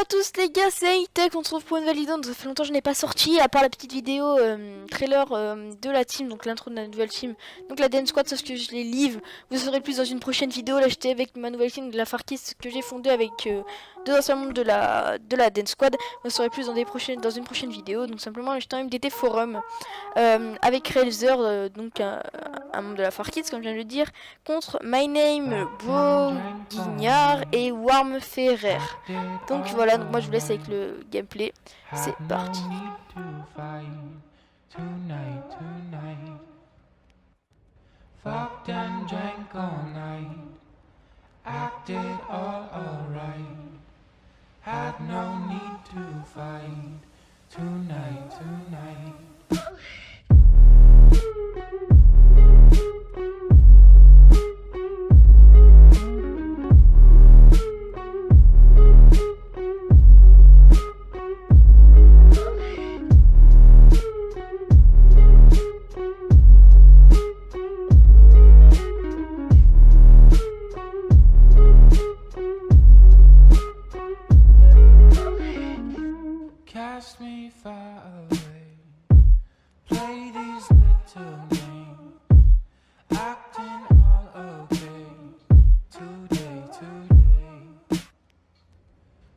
tous les gars, c'est Hitech, on se retrouve pour une nouvelle vidéo. Donc ça fait longtemps que je n'ai pas sorti, à part la petite vidéo trailer de la team, donc l'intro de la nouvelle team, donc la Dance Squad, sauf que je les livre. Vous saurez plus dans une prochaine vidéo. Là j'étais avec ma nouvelle team de la Farkis que j'ai fondée avec deux anciens membres de la Dance Squad. Vous saurez plus dans une prochaine vidéo. Donc simplement j'étais en MDT Forum avec Railzer, donc un membre de la Farkis comme je viens de le dire, contre My Name, Bro, Guignard et Warm Ferrer. Donc voilà, donc moi je vous laisse avec le gameplay. C'est parti. Fucked and drank all night, acted all alright, had no need to fight tonight. Cast me far away, play these little games, acting all okay, today.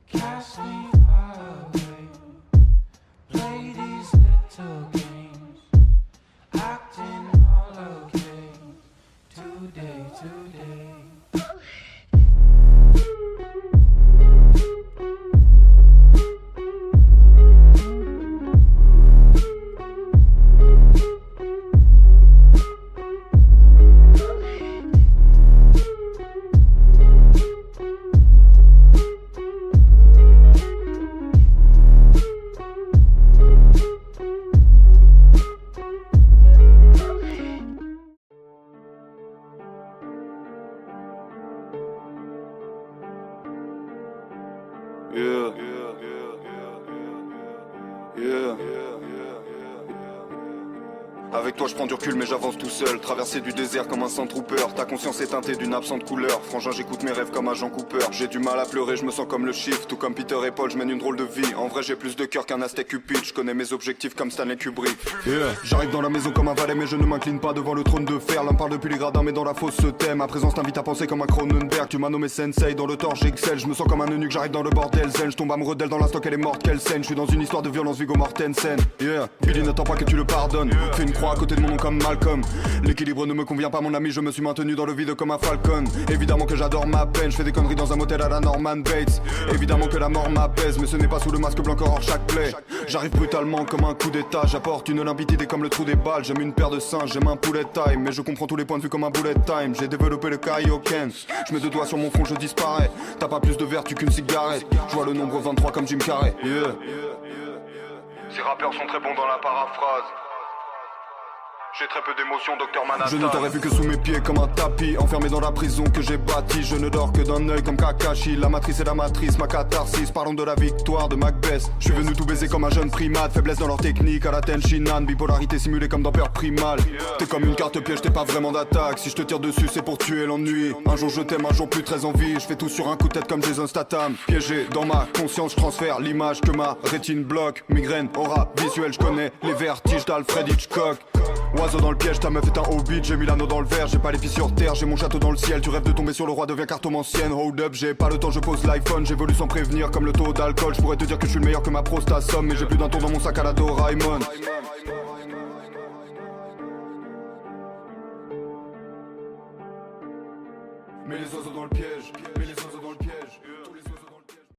Cast me far away, play these little games, acting all okay, today. Yeah. Avec toi je prends du recul mais j'avance tout seul. Traverser du désert comme un Sandtrooper. Ta conscience est teintée d'une absente couleur. Frangin j'écoute mes rêves comme un Jean Cooper. J'ai du mal à pleurer, je me sens comme le chiffre. Tout comme Peter et Paul, je mène une drôle de vie. En vrai j'ai plus de cœur qu'un Aztec Cupid. Je connais mes objectifs comme Stanley Kubrick. J'arrive dans la maison comme un valet mais je ne m'incline pas devant le trône de fer. L'un parle depuis les gradins mais dans la fosse se tait. Ma présence t'invite à penser comme un Cronenberg. Tu m'as nommé Sensei, dans le tort j'excelle. Je me sens comme un eunuque, j'arrive dans le bordel zen. Je tombe amoureux d'elle dans l'instant qu'elle est morte, quelle scène. Je suis dans une histoire de violence Viggo Mortensen. Billy n'attend pas que tu le pardonnes. Fais une croix à côté de mon nom comme Malcolm. L'équilibre ne me convient pas mon ami, je me suis maintenu dans le vide comme un falcon. Évidemment que j'adore ma peine, je fais des conneries dans un motel à la Norman Bates. Évidemment que la mort m'apaise, mais ce n'est pas sous le masque blanc hors chaque plaie. J'arrive brutalement comme un coup d'état, j'apporte une limpidité comme le trou des balles. J'aime une paire de seins, j'aime un poulet time, mais je comprends tous les points de vue comme un bullet time. J'ai développé le Kaioken, je mets deux doigts sur mon front, je disparais. T'as pas plus de vertu qu'une cigarette, je vois le nombre 23 comme Jim Carrey. Ces rappeurs sont très bons dans la paraphrase. J'ai très peu d'émotions, Docteur Manhattan. Je ne t'aurais vu que sous mes pieds comme un tapis, enfermé dans la prison que j'ai bâtie. Je ne dors que d'un œil comme Kakashi. La matrice est la matrice, ma catharsis. Parlons de la victoire de Macbeth. Je suis venu tout baiser comme un jeune primate. Faiblesse dans leur technique, à la Tenshinhan. Bipolarité simulée comme dans Peur Primal. T'es comme une carte piège, t'es pas vraiment d'attaque. Si je te tire dessus, c'est pour tuer l'ennui. Un jour je t'aime, un jour plus très envie. Je fais tout sur un coup de tête comme Jason Statham. Piégé dans ma conscience, je transfère l'image que ma rétine bloque. Migraine, aura visuelle, je connais les vertiges d'Alfred Hitchcock. Oiseau dans le piège, ta meuf est un hobbit. J'ai mis l'anneau dans le verre, j'ai pas les pieds sur terre. J'ai mon château dans le ciel, tu rêves de tomber sur le roi, deviens cartomancienne. Hold up, j'ai pas le temps, je pose l'iPhone. J'évolue sans prévenir comme le taux d'alcool. Je pourrais te dire que je suis le meilleur que ma prostate somme, mais j'ai plus d'un tour dans mon sac à la Doraemon. Mets les oiseaux dans le piège, mets les oiseaux dans